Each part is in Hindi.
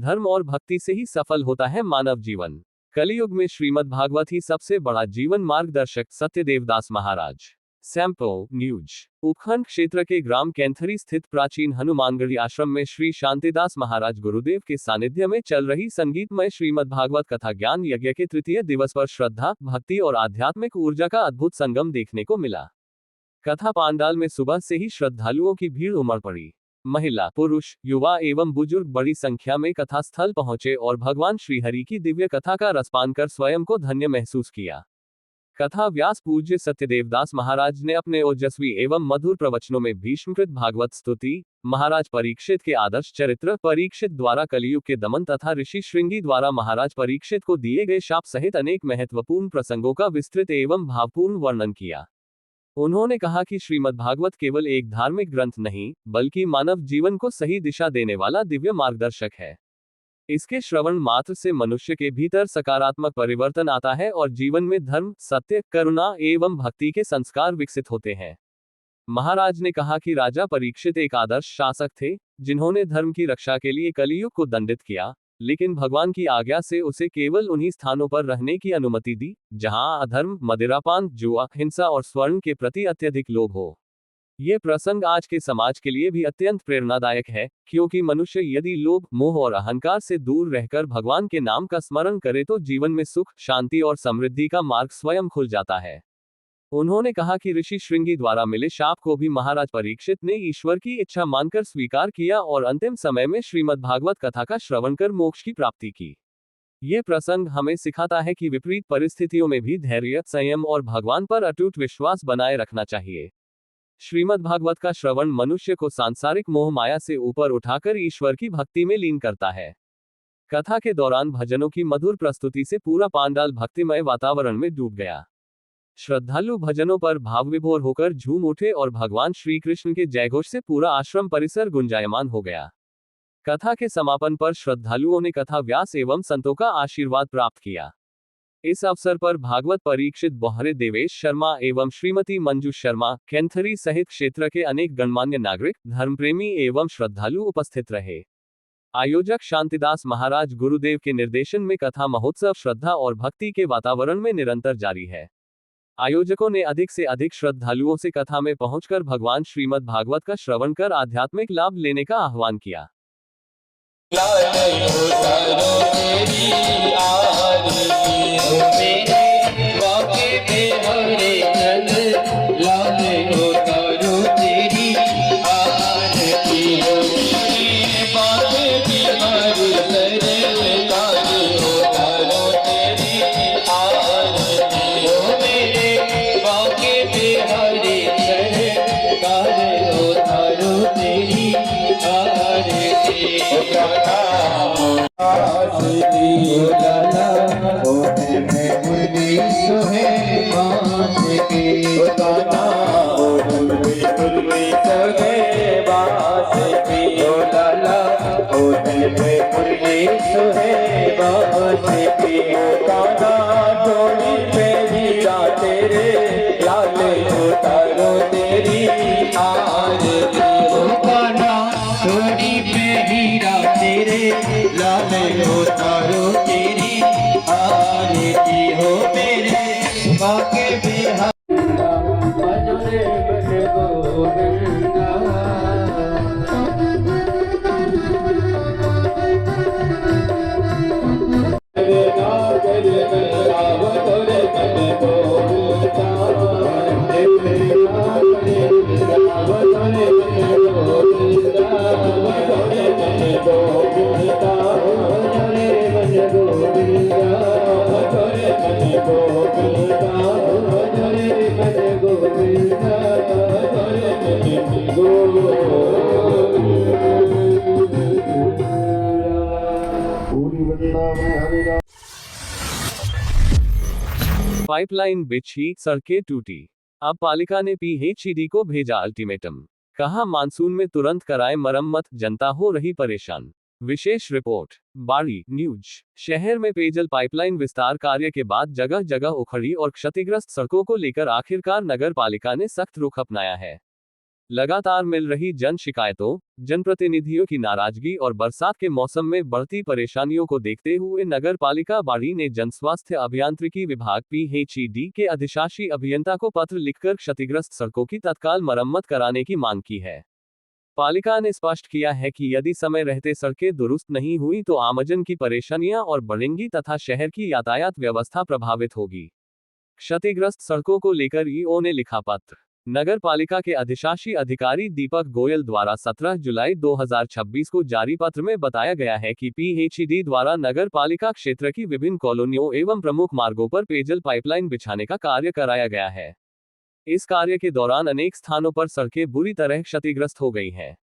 धर्म और भक्ति से ही सफल होता है मानव जीवन। कलियुग में श्रीमद् भागवत ही सबसे बड़ा जीवन मार्गदर्शक। सत्यदेवदास महाराज। Sample news. उपखंड क्षेत्र के ग्राम कैंथरी स्थित प्राचीन हनुमानगढ़ी आश्रम में श्री शांतिदास महाराज गुरुदेव के सानिध्य में चल रही संगीतमय श्रीमद् भागवत कथा ज्ञान यज्ञ के तृतीय दिवस पर श्रद्धा, भक्ति और आध्यात्मिक ऊर्जा का अद्भुत संगम देखने को मिला। कथा पांडाल में सुबह से ही श्रद्धालुओं की भीड़ उमड़ पड़ी। महिला, पुरुष, युवा एवं बुजुर्ग बड़ी संख्या में कथा स्थल पहुंचे और भगवान श्रीहरि की दिव्य कथा का रसपान कर स्वयं को धन्य महसूस किया। कथा व्यास पूज्य सत्यदेवदास महाराज ने अपने ओजस्वी एवं मधुर प्रवचनों में भीष्मकृत भागवत स्तुति, महाराज परीक्षित के आदर्श चरित्र, परीक्षित द्वारा कलियुग के दमन तथा ऋषि श्रृंगी द्वारा महाराज परीक्षित को दिए गए शाप सहित अनेक महत्वपूर्ण प्रसंगों का विस्तृत एवं भावपूर्ण वर्णन किया। उन्होंने कहा कि श्रीमद् भागवत केवल एक धार्मिक ग्रंथ नहीं, बल्कि मानव जीवन को सही दिशा देने वाला दिव्य मार्गदर्शक है। इसके श्रवण मात्र से मनुष्य के भीतर सकारात्मक परिवर्तन आता है और जीवन में धर्म, सत्य, करुणा एवं भक्ति के संस्कार विकसित होते हैं। महाराज ने कहा कि राजा परीक्षित एक आदर्श शासक थे, जिन्होंने धर्म की रक्षा के लिए कलियुग को दंडित किया, लेकिन भगवान की आज्ञा से उसे केवल उन्हीं स्थानों पर रहने की अनुमति दी जहां अधर्म, मदिरापान, जुआ, हिंसा और स्वर्ण के प्रति अत्यधिक लोभ हो। ये प्रसंग आज के समाज के लिए भी अत्यंत प्रेरणादायक है, क्योंकि मनुष्य यदि लोभ, मोह और अहंकार से दूर रहकर भगवान के नाम का स्मरण करे तो जीवन में सुख, शांति और समृद्धि का मार्ग स्वयं खुल जाता है। उन्होंने कहा कि ऋषि श्रृंगी द्वारा मिले शाप को भी महाराज परीक्षित ने ईश्वर की इच्छा मानकर स्वीकार किया और अंतिम समय में श्रीमद् भागवत कथा का श्रवण कर मोक्ष की प्राप्ति की। ये प्रसंग हमें सिखाता है कि विपरीत परिस्थितियों में भी धैर्य, संयम और भगवान पर अटूट विश्वास बनाए रखना चाहिए। श्रीमद् भागवत का श्रवण मनुष्य को सांसारिक मोह माया से ऊपर उठाकर ईश्वर की भक्ति में लीन करता है। कथा के दौरान भजनों की मधुर प्रस्तुति से पूरा पांडाल भक्तिमय वातावरण में डूब गया। श्रद्धालु भजनों पर भाव विभोर होकर झूम उठे और भगवान श्री कृष्ण के जयघोष से पूरा आश्रम परिसर गुंजायमान हो गया। कथा के समापन पर श्रद्धालुओं ने कथा व्यास एवं संतों का आशीर्वाद प्राप्त किया। इस अवसर पर भागवत परीक्षित बोहरे देवेश शर्मा एवं श्रीमती मंजू शर्मा, कैंथरी सहित क्षेत्र के अनेक गणमान्य नागरिक, धर्मप्रेमी एवं श्रद्धालु उपस्थित रहे। आयोजक शांतिदास महाराज गुरुदेव के निर्देशन में कथा महोत्सव श्रद्धा और भक्ति के वातावरण में निरंतर जारी है। आयोजकों ने अधिक से अधिक श्रद्धालुओं से कथा में पहुंचकर भगवान श्रीमद् भागवत का श्रवण कर आध्यात्मिक लाभ लेने का आह्वान किया। पाइपलाइन बिछी, सड़कें टूटी। अब पालिका ने पीएचईडी को भेजा अल्टीमेटम। कहा मानसून में तुरंत कराए मरम्मत, जनता हो रही परेशान। विशेष रिपोर्ट। बाड़ी न्यूज। शहर में पेयजल पाइपलाइन विस्तार कार्य के बाद जगह जगह उखड़ी और क्षतिग्रस्त सड़कों को लेकर आखिरकार नगर पालिका ने सख्त रुख अपनाया है। लगातार मिल रही जन शिकायतों, जनप्रतिनिधियों की नाराजगी और बरसात के मौसम में बढ़ती परेशानियों को देखते हुए नगर पालिका बाड़ी ने जन स्वास्थ्य अभियांत्रिकी विभाग PHED के अधिशासी अभियंता को पत्र लिखकर क्षतिग्रस्त सड़कों की तत्काल मरम्मत कराने की मांग की है। पालिका ने स्पष्ट किया है कि यदि समय रहते सड़कें दुरुस्त नहीं हुई तो आमजन की परेशानियां और बढ़ेंगी तथा शहर की यातायात व्यवस्था प्रभावित होगी। क्षतिग्रस्त सड़कों को लेकर ईओ ने लिखा पत्र। नगर पालिका के अधिशासी अधिकारी दीपक गोयल द्वारा 17 जुलाई 2026 को जारी पत्र में बताया गया है कि PHED द्वारा नगर पालिका क्षेत्र की विभिन्न कॉलोनियों एवं प्रमुख मार्गों पर पेयजल पाइपलाइन बिछाने का कार्य कराया गया है। इस कार्य के दौरान अनेक स्थानों पर सड़कें बुरी तरह क्षतिग्रस्त हो गई हैं।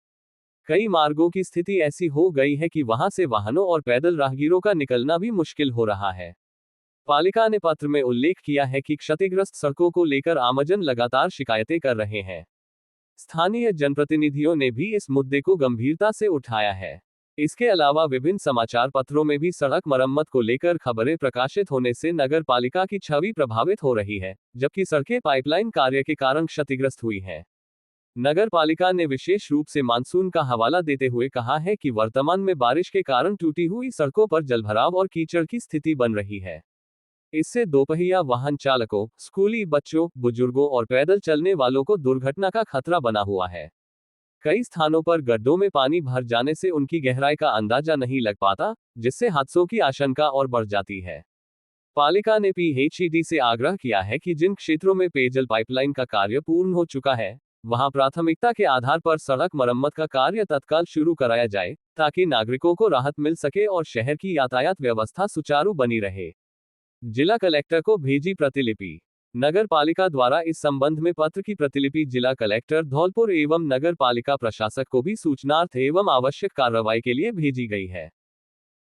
कई मार्गों की स्थिति ऐसी हो गई है कि वहां से वाहनों और पैदल राहगीरों का निकलना भी मुश्किल हो रहा है। पालिका ने पत्र में उल्लेख किया है कि क्षतिग्रस्त सड़कों को लेकर आमजन लगातार शिकायतें कर रहे हैं। स्थानीय जनप्रतिनिधियों ने भी इस मुद्दे को गंभीरता से उठाया है। इसके अलावा विभिन्न समाचार पत्रों में भी सड़क मरम्मत को लेकर खबरें प्रकाशित होने से नगर पालिका की छवि प्रभावित हो रही है, जबकि सड़कें पाइपलाइन कार्य के कारण क्षतिग्रस्त हुई हैं। नगर पालिका ने विशेष रूप से मानसून का हवाला देते हुए कहा है कि वर्तमान में बारिश के कारण टूटी हुई सड़कों पर जलभराव और कीचड़ की स्थिति बन रही है। इससे दोपहिया वाहन चालकों, स्कूली बच्चों, बुजुर्गों और पैदल चलने वालों को दुर्घटना का खतरा बना हुआ है। कई स्थानों पर गड्ढों में पानी भर जाने से उनकी गहराई का अंदाजा नहीं लग पाता, जिससे हादसों की आशंका और बढ़ जाती है। पालिका ने PHED से आग्रह किया है कि जिन क्षेत्रों में पेयजल पाइपलाइन का कार्य पूर्ण हो चुका है, वहां प्राथमिकता के आधार पर सड़क मरम्मत का कार्य तत्काल शुरू कराया जाए, ताकि नागरिकों को राहत मिल सके और शहर की यातायात व्यवस्था सुचारू बनी रहे। जिला कलेक्टर को भेजी प्रतिलिपि। नगर पालिका द्वारा इस संबंध में पत्र की प्रतिलिपि जिला कलेक्टर धौलपुर एवं नगर पालिका प्रशासक को भी सूचनार्थ एवं आवश्यक कार्रवाई के लिए भेजी गई है।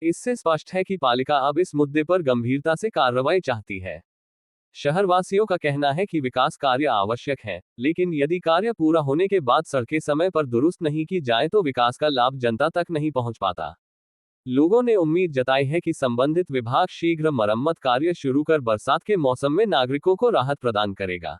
इससे स्पष्ट है कि पालिका अब इस मुद्दे पर गंभीरता से कार्रवाई चाहती है। शहरवासियों का कहना है कि विकास कार्य आवश्यक है, लेकिन यदि कार्य पूरा होने के बाद सड़कें समय पर दुरुस्त नहीं की जाए तो विकास का लाभ जनता तक नहीं पहुंच पाता। लोगों ने उम्मीद जताई है कि संबंधित विभाग शीघ्र मरम्मत कार्य शुरू कर बरसात के मौसम में नागरिकों को राहत प्रदान करेगा।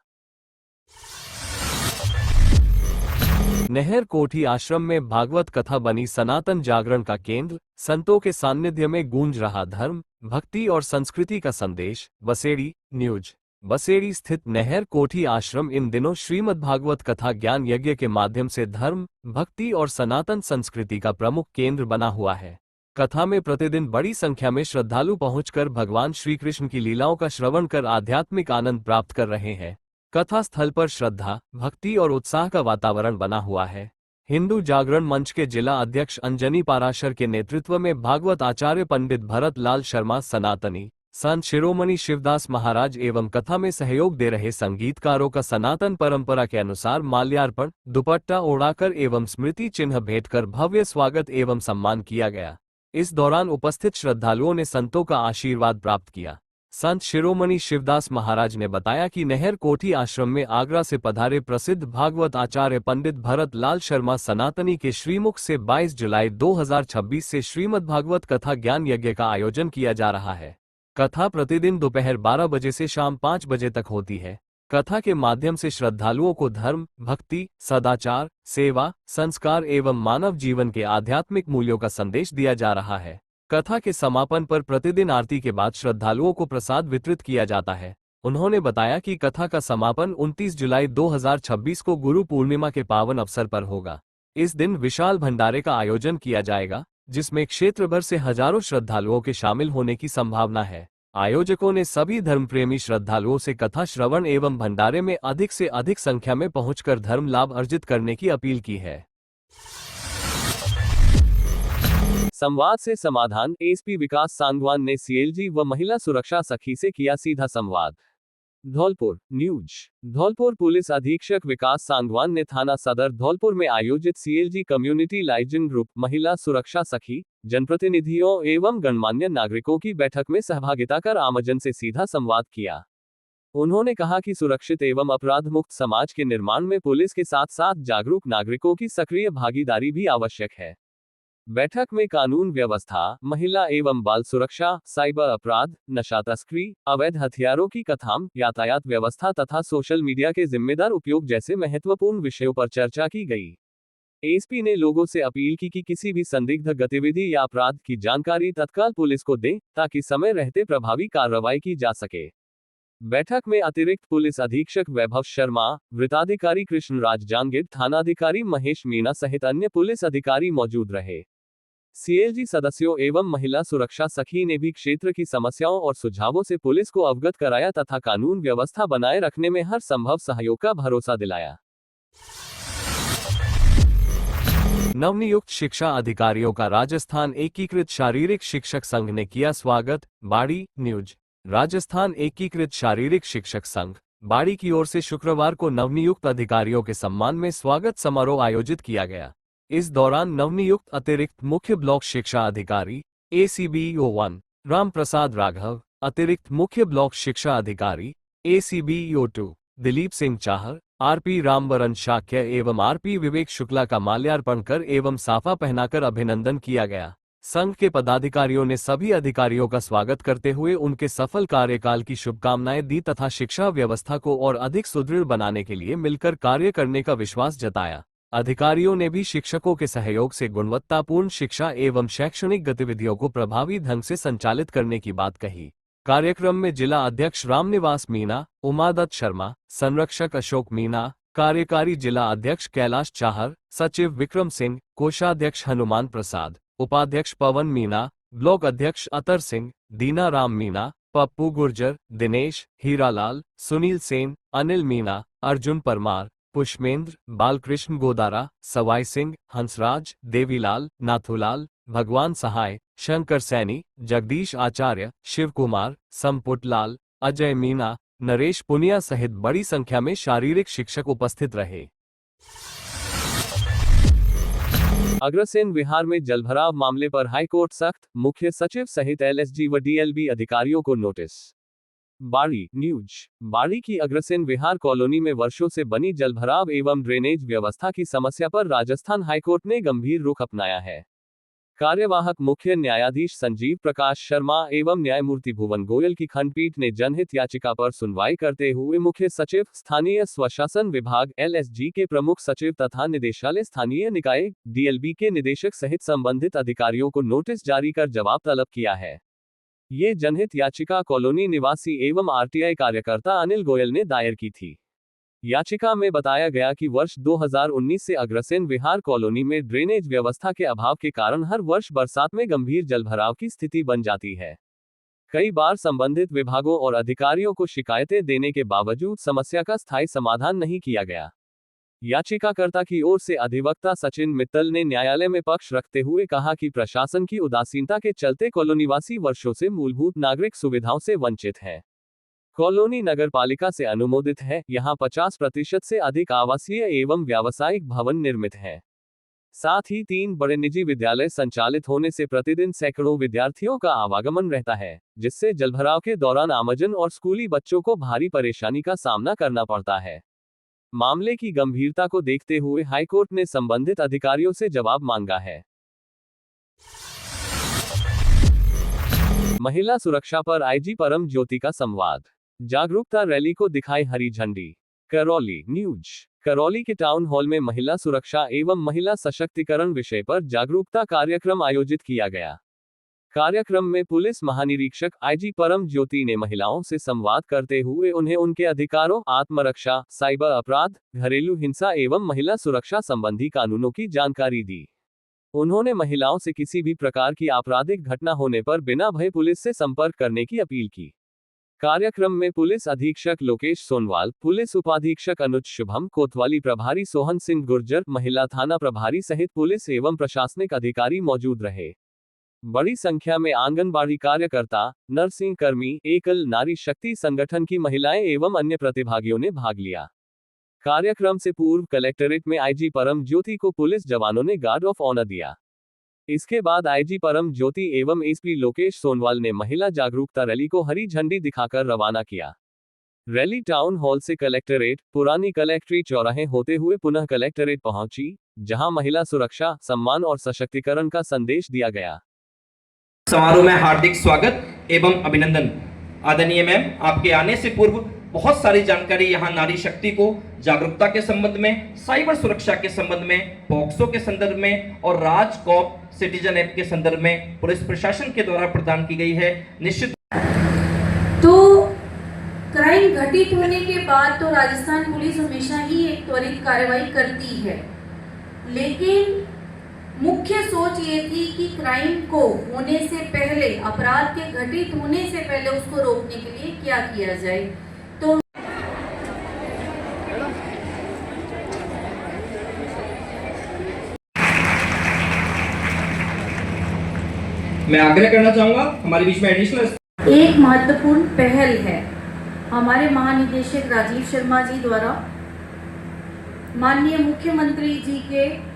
नहर कोठी आश्रम में भागवत कथा बनी सनातन जागरण का केंद्र, संतों के सानिध्य में गूंज रहा धर्म, भक्ति और संस्कृति का संदेश। बसेड़ी न्यूज। बसेड़ी स्थित नहर कोठी आश्रम इन दिनों श्रीमद् भागवत कथा ज्ञान यज्ञ के माध्यम से धर्म, भक्ति और सनातन संस्कृति का प्रमुख केंद्र बना हुआ है। कथा में प्रतिदिन बड़ी संख्या में श्रद्धालु पहुंचकर भगवान श्री कृष्ण की लीलाओं का श्रवण कर आध्यात्मिक आनंद प्राप्त कर रहे हैं। कथा स्थल पर श्रद्धा, भक्ति और उत्साह का वातावरण बना हुआ है। हिंदू जागरण मंच के जिला अध्यक्ष अंजनी पाराशर के नेतृत्व में भागवत आचार्य पंडित भरत लाल शर्मा, सनातनी संत शिरोमणि शिवदास महाराज एवं कथा में सहयोग दे रहे संगीतकारों का सनातन परंपरा के अनुसार माल्यार्पण, दुपट्टा ओढ़ाकर एवं स्मृति चिन्ह भेंट कर भव्य स्वागत एवं सम्मान किया गया। इस दौरान उपस्थित श्रद्धालुओं ने संतों का आशीर्वाद प्राप्त किया। संत शिरोमणि शिवदास महाराज ने बताया कि नहर कोठी आश्रम में आगरा से पधारे प्रसिद्ध भागवत आचार्य पंडित भरत लाल शर्मा सनातनी के श्रीमुख से 22 जुलाई 2026 से श्रीमद् भागवत कथा ज्ञान यज्ञ का आयोजन किया जा रहा है। कथा प्रतिदिन दोपहर 12 बजे से शाम 5 बजे तक होती है। कथा के माध्यम से श्रद्धालुओं को धर्म, भक्ति, सदाचार, सेवा, संस्कार एवं मानव जीवन के आध्यात्मिक मूल्यों का संदेश दिया जा रहा है। कथा के समापन पर प्रतिदिन आरती के बाद श्रद्धालुओं को प्रसाद वितरित किया जाता है। उन्होंने बताया कि कथा का समापन 29 जुलाई 2026 को गुरु पूर्णिमा के पावन अवसर पर होगा। इस दिन विशाल भंडारे का आयोजन किया जाएगा, जिसमें क्षेत्र भर से हजारों श्रद्धालुओं के शामिल होने की संभावना है। आयोजकों ने सभी धर्मप्रेमी श्रद्धालुओं से कथा श्रवण एवं भंडारे में अधिक से अधिक संख्या में पहुंचकर धर्म लाभ अर्जित करने की अपील की है। संवाद से समाधान। एसपी विकास सांगवान ने सीएलजी व महिला सुरक्षा सखी से किया सीधा संवाद। धौलपुर न्यूज। धौलपुर पुलिस अधीक्षक विकास सांगवान ने थाना सदर धौलपुर में आयोजित सीएलजी कम्युनिटी लाइजन ग्रुप महिला सुरक्षा सखी जनप्रतिनिधियों एवं गणमान्य नागरिकों की बैठक में सहभागिता कर आमजन से सीधा संवाद किया। उन्होंने कहा कि सुरक्षित एवं अपराध मुक्त समाज के निर्माण में पुलिस के साथ साथ जागरूक नागरिकों की सक्रिय भागीदारी भी आवश्यक है। बैठक में कानून व्यवस्था, महिला एवं बाल सुरक्षा, साइबर अपराध, नशा तस्करी, अवैध हथियारों की कथाम, यातायात व्यवस्था तथा सोशल मीडिया के जिम्मेदार उपयोग जैसे महत्वपूर्ण विषयों पर चर्चा की गई। एसपी ने लोगों से अपील की कि किसी भी संदिग्ध गतिविधि या अपराध की जानकारी तत्काल पुलिस को दें, ताकि समय रहते प्रभावी कार्रवाई की जा सके। बैठक में अतिरिक्त पुलिस अधीक्षक वैभव शर्मा, वृत्ताधिकारी कृष्णराज जांगिड, थानाधिकारी महेश मीणा सहित अन्य पुलिस अधिकारी मौजूद रहे। सीएलजी सदस्यों एवं महिला सुरक्षा सखी ने भी क्षेत्र की समस्याओं और सुझावों से पुलिस को अवगत कराया तथा कानून व्यवस्था बनाए रखने में हर संभव सहयोग का भरोसा दिलाया। नवनियुक्त शिक्षा अधिकारियों का राजस्थान एकीकृत शारीरिक शिक्षक संघ ने किया स्वागत। बाड़ी न्यूज। राजस्थान एकीकृत शारीरिक शिक्षक संघ बाड़ी की ओर से शुक्रवार को नवनियुक्त अधिकारियों के सम्मान में स्वागत समारोह आयोजित किया गया। इस दौरान नवनियुक्त अतिरिक्त मुख्य ब्लॉक शिक्षा अधिकारी ACBO 1 राम प्रसाद राघव, अतिरिक्त मुख्य ब्लॉक शिक्षा अधिकारी ACBO 2 दिलीप सिंह चाहर, RP रामवरण शाक्य एवं RP विवेक शुक्ला का माल्यार्पण कर एवं साफा पहनाकर अभिनंदन किया गया। संघ के पदाधिकारियों ने सभी अधिकारियों का स्वागत करते हुए उनके सफल कार्यकाल की शुभकामनाएं दी तथा शिक्षा व्यवस्था को और अधिक सुदृढ़ बनाने के लिए मिलकर कार्य करने का विश्वास जताया। अधिकारियों ने भी शिक्षकों के सहयोग से गुणवत्तापूर्ण शिक्षा एवं शैक्षणिक गतिविधियों को प्रभावी ढंग से संचालित करने की बात कही। कार्यक्रम में जिला अध्यक्ष रामनिवास मीणा, उमादत्त शर्मा, संरक्षक अशोक मीणा, कार्यकारी जिला अध्यक्ष कैलाश चाहर, सचिव विक्रम सिंह, कोषाध्यक्ष हनुमान प्रसाद, उपाध्यक्ष पवन मीणा, ब्लॉक अध्यक्ष अतर सिंह, दीना राम मीणा, पप्पू गुर्जर, दिनेश, हीरालाल, सुनील सेन, अनिल मीणा, अर्जुन परमार, पुष्पेंद्र, बालकृष्ण गोदारा, सवाई सिंह, हंसराज, देवीलाल, नाथुलाल, भगवान सहाय, शंकर सैनी, जगदीश आचार्य, शिव कुमार, संपुटलाल, अजय मीणा, नरेश पुनिया सहित बड़ी संख्या में शारीरिक शिक्षक उपस्थित रहे। अग्रसेन विहार में जलभराव मामले पर हाईकोर्ट सख्त, मुख्य सचिव सहित LSG व DLB अधिकारियों को नोटिस। बाड़ी न्यूज। बाड़ी की अग्रसेन विहार कॉलोनी में वर्षों से बनी जलभराव एवं ड्रेनेज व्यवस्था की समस्या पर राजस्थान हाईकोर्ट ने गंभीर रुख अपनाया है। कार्यवाहक मुख्य न्यायाधीश संजीव प्रकाश शर्मा एवं न्यायमूर्ति भुवन गोयल की खंडपीठ ने जनहित याचिका पर सुनवाई करते हुए मुख्य सचिव, स्थानीय स्वशासन विभाग LSG के प्रमुख सचिव तथा निदेशालय स्थानीय निकाय DLB के निदेशक सहित संबंधित अधिकारियों को नोटिस जारी कर जवाब तलब किया है। ये जनहित याचिका कॉलोनी निवासी एवं RTI कार्यकर्ता अनिल गोयल ने दायर की थी। याचिका में बताया गया कि वर्ष 2019 से अग्रसेन विहार कॉलोनी में ड्रेनेज व्यवस्था के अभाव के कारण हर वर्ष बरसात में गंभीर जलभराव की स्थिति बन जाती है। कई बार संबंधित विभागों और अधिकारियों को शिकायतें देने के बावजूद समस्या का स्थायी समाधान नहीं किया गया। याचिकाकर्ता की ओर से अधिवक्ता सचिन मित्तल ने न्यायालय में पक्ष रखते हुए कहा कि प्रशासन की उदासीनता के चलते कॉलोनीवासी वर्षों से मूलभूत नागरिक सुविधाओं से वंचित है। कॉलोनी नगर पालिका से अनुमोदित है, यहाँ 50% से अधिक आवासीय एवं व्यावसायिक भवन निर्मित हैं। साथ ही 3 बड़े निजी विद्यालय संचालित होने से प्रतिदिन सैकड़ों विद्यार्थियों का आवागमन रहता है, जिससे जलभराव के दौरान आमजन और स्कूली बच्चों को भारी परेशानी का सामना करना पड़ता है। मामले की गंभीरता को देखते हुए हाईकोर्ट ने संबंधित अधिकारियों से जवाब मांगा है। महिला सुरक्षा पर IG परम ज्योति का संवाद। जागरूकता रैली को दिखाई हरी झंडी। करौली न्यूज। करौली के टाउन हॉल में महिला सुरक्षा एवं महिला सशक्तिकरण विषय पर जागरूकता कार्यक्रम आयोजित किया गया। कार्यक्रम में पुलिस महानिरीक्षक IG परम ज्योति ने महिलाओं से संवाद करते हुए उन्हें उनके अधिकारों, आत्मरक्षा, साइबर अपराध, घरेलू हिंसा एवं महिला सुरक्षा संबंधी कानूनों की जानकारी दी। उन्होंने महिलाओं से किसी भी प्रकार की आपराधिक घटना होने पर बिना भय पुलिस से संपर्क करने की अपील की। कार्यक्रम में पुलिस अधीक्षक लोकेश सोनवाल, पुलिस उपाधीक्षक अनुज शुभम, कोतवाली प्रभारी सोहन सिंह गुर्जर, महिला थाना प्रभारी सहित पुलिस एवं प्रशासनिक अधिकारी मौजूद रहे। बड़ी संख्या में आंगनबाड़ी कार्यकर्ता, नर्सिंग कर्मी, एकल नारी शक्ति संगठन की महिलाएं एवं अन्य प्रतिभागियों ने भाग लिया। कार्यक्रम से पूर्व कलेक्टरेट में IG परम ज्योति को पुलिस जवानों ने गार्ड ऑफ ऑनर दिया। इसके बाद IG परम ज्योति एवं SP लोकेश सोनवाल ने महिला जागरूकता रैली को हरी झंडी दिखाकर रवाना किया। रैली टाउन हॉल से कलेक्टरेट, पुरानी कलेक्ट्री चौराहे होते हुए पुनः कलेक्टरेट पहुंची, जहां महिला सुरक्षा, सम्मान और सशक्तिकरण का संदेश दिया गया। समारोह में हार्दिक स्वागत एवं अभिनंदन। आदरणीय मैम, आपके आने से पूर्व बहुत सारी जानकारी यहाँ नारी शक्ति को जागरूकता के संबंध में, साइबर सुरक्षा के संबंध में, पॉक्सो के संदर्भ में और राजकॉप सिटीजन एक्ट के संदर्भ में पुलिस प्रशासन के द्वारा प्रदान की गई है। निश्चित तो क्राइम घटित होने के बाद तो राजस्थान पुलिस हमेशा ही एक त्वरित कार्रवाई करती है, लेकिन मुख्य सोच ये थी कि क्राइम को होने से पहले, अपराध के घटित होने से पहले उसको रोकने के लिए क्या किया जाए। तो मैं आग्रह करना चाहूंगा, हमारे बीच में एडिशनल एक महत्वपूर्ण पहल है हमारे महानिदेशक राजीव शर्मा जी द्वारा माननीय मुख्यमंत्री जी के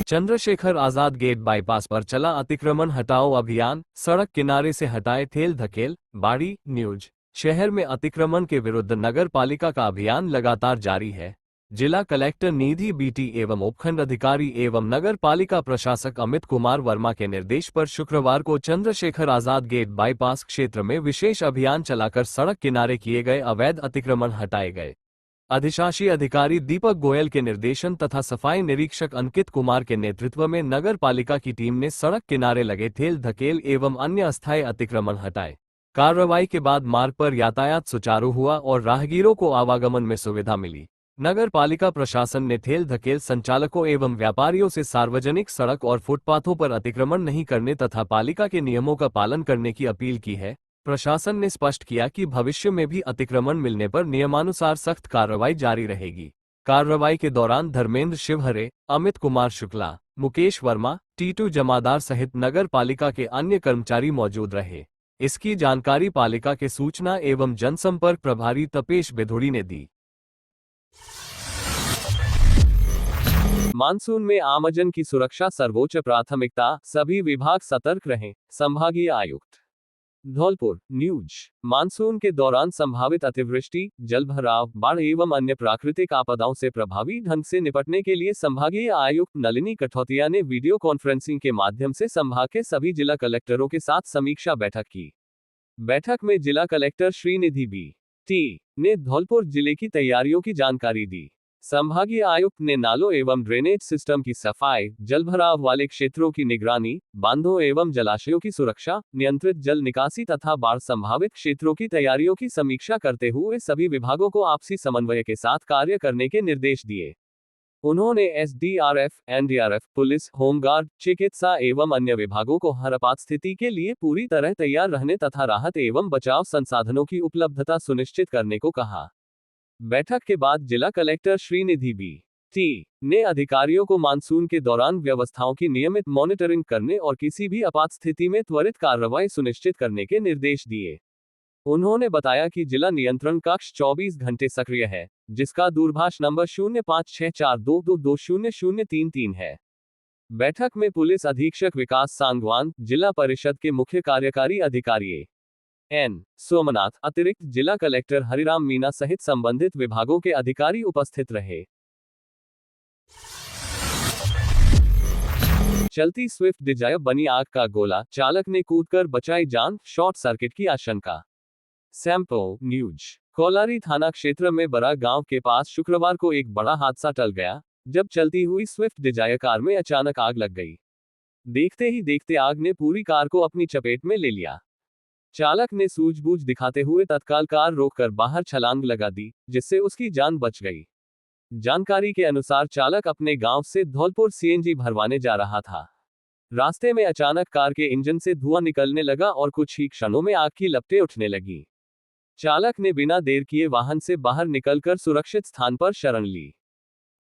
चंद्रशेखर आजाद गेट बाईपास पर चला अतिक्रमण हटाओ अभियान, सड़क किनारे से हटाए ठेल धकेल। बाड़ी न्यूज। शहर में अतिक्रमण के विरुद्ध नगर पालिका का अभियान लगातार जारी है। जिला कलेक्टर निधि बीटी एवं उपखंड अधिकारी एवं नगर पालिका प्रशासक अमित कुमार वर्मा के निर्देश पर शुक्रवार को चंद्रशेखर आजाद गेट बाईपास क्षेत्र में विशेष अभियान चलाकर सड़क किनारे किए गए अवैध अतिक्रमण हटाए गए। अधिशासी अधिकारी दीपक गोयल के निर्देशन तथा सफाई निरीक्षक अंकित कुमार के नेतृत्व में नगर पालिका की टीम ने सड़क किनारे लगे ठेल धकेल एवं अन्य अस्थायी अतिक्रमण हटाए। कार्रवाई के बाद मार्ग पर यातायात सुचारू हुआ और राहगीरों को आवागमन में सुविधा मिली। नगर पालिका प्रशासन ने ठेल धकेल संचालकों एवं व्यापारियों से सार्वजनिक सड़क और फुटपाथों पर अतिक्रमण नहीं करने तथा पालिका के नियमों का पालन करने की अपील की है। प्रशासन ने स्पष्ट किया कि भविष्य में भी अतिक्रमण मिलने पर नियमानुसार सख्त कार्रवाई जारी रहेगी। कार्रवाई के दौरान धर्मेंद्र शिवहरे, अमित कुमार शुक्ला, मुकेश वर्मा, टीटू जमादार सहित नगर पालिका के अन्य कर्मचारी मौजूद रहे। इसकी जानकारी पालिका के सूचना एवं जनसंपर्क प्रभारी तपेश बेधुड़ी ने दी। मानसून में आमजन की सुरक्षा सर्वोच्च प्राथमिकता, सभी विभाग सतर्क रहें। संभागीय आयुक्त धौलपुर न्यूज। मानसून के दौरान संभावित अतिवृष्टि, जलभराव, बाढ़ एवं अन्य प्राकृतिक आपदाओं से प्रभावी ढंग से निपटने के लिए संभागीय आयुक्त नलिनी कठौतिया ने वीडियो कॉन्फ्रेंसिंग के माध्यम से संभाग के सभी जिला कलेक्टरों के साथ समीक्षा बैठक की। बैठक में जिला कलेक्टर श्रीनिधि बी.टी. ने धौलपुर जिले की तैयारियों की जानकारी दी। संभागीय आयुक्त ने नालों एवं ड्रेनेज सिस्टम की सफाई, जलभराव वाले क्षेत्रों की निगरानी, बांधों एवं जलाशयों की सुरक्षा, नियंत्रित जल निकासी तथा बाढ़ संभावित क्षेत्रों की तैयारियों की समीक्षा करते हुए सभी विभागों को आपसी समन्वय के साथ कार्य करने के निर्देश दिए। उन्होंने एसडीआरएफ, एनडीआरएफ, पुलिस, होमगार्ड, चिकित्सा एवं अन्य विभागों को हर आपात स्थिति के लिए पूरी तरह तैयार रहने तथा राहत एवं बचाव संसाधनों की उपलब्धता सुनिश्चित करने को कहा। बैठक के बाद जिला कलेक्टर श्रीनिधि बी.टी. ने अधिकारियों को मानसून के दौरान व्यवस्थाओं की नियमित मॉनिटरिंग करने और किसी भी आपात स्थिति में त्वरित कार्रवाई सुनिश्चित करने के निर्देश दिए। उन्होंने बताया कि जिला नियंत्रण कक्ष 24 घंटे सक्रिय है, जिसका दूरभाष नंबर 056422200033 है। बैठक में पुलिस अधीक्षक विकास सांगवान, जिला परिषद के मुख्य कार्यकारी अधिकारी एन. सोमनाथ, अतिरिक्त जिला कलेक्टर हरिराम मीना सहित संबंधित विभागों के अधिकारी उपस्थित रहे। चलती स्विफ्ट डिजायर बनी आग का गोला, चालक ने कूदकर बचाई जान, शॉर्ट सर्किट की आशंका। Sample news. कोलारी थाना क्षेत्र में बरा गांव के पास शुक्रवार को एक बड़ा हादसा टल गया, जब चलती हुई स्विफ्ट डिजायर कार में अचानक आग लग गई। देखते ही देखते आग ने पूरी कार को अपनी चपेट में ले लिया। चालक ने सूझबूझ दिखाते हुए तत्काल कार रोककर बाहर छलांग लगा दी, जिससे उसकी जान बच गई। जानकारी के अनुसार चालक अपने गांव से धौलपुर सीएनजी भरवाने जा रहा था। रास्ते में अचानक कार के इंजन से धुआं निकलने लगा और कुछ ही क्षणों में आग की लपटें उठने लगी। चालक ने बिना देर किए वाहन से बाहर निकलकर सुरक्षित स्थान पर शरण ली।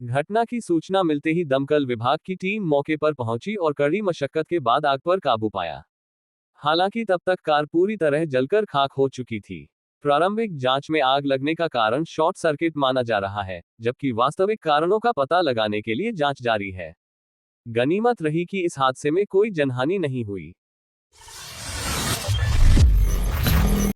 घटना की सूचना मिलते ही दमकल विभाग की टीम मौके पर पहुंची और कड़ी मशक्कत के बाद आग पर काबू पाया। हालांकि तब तक कार पूरी तरह जलकर खाक हो चुकी थी। प्रारंभिक जांच में आग लगने का कारण शॉर्ट सर्किट माना जा रहा है, जबकि वास्तविक कारणों का पता लगाने के लिए जांच जारी है। गनीमत रही कि इस हादसे में कोई जनहानि नहीं हुई।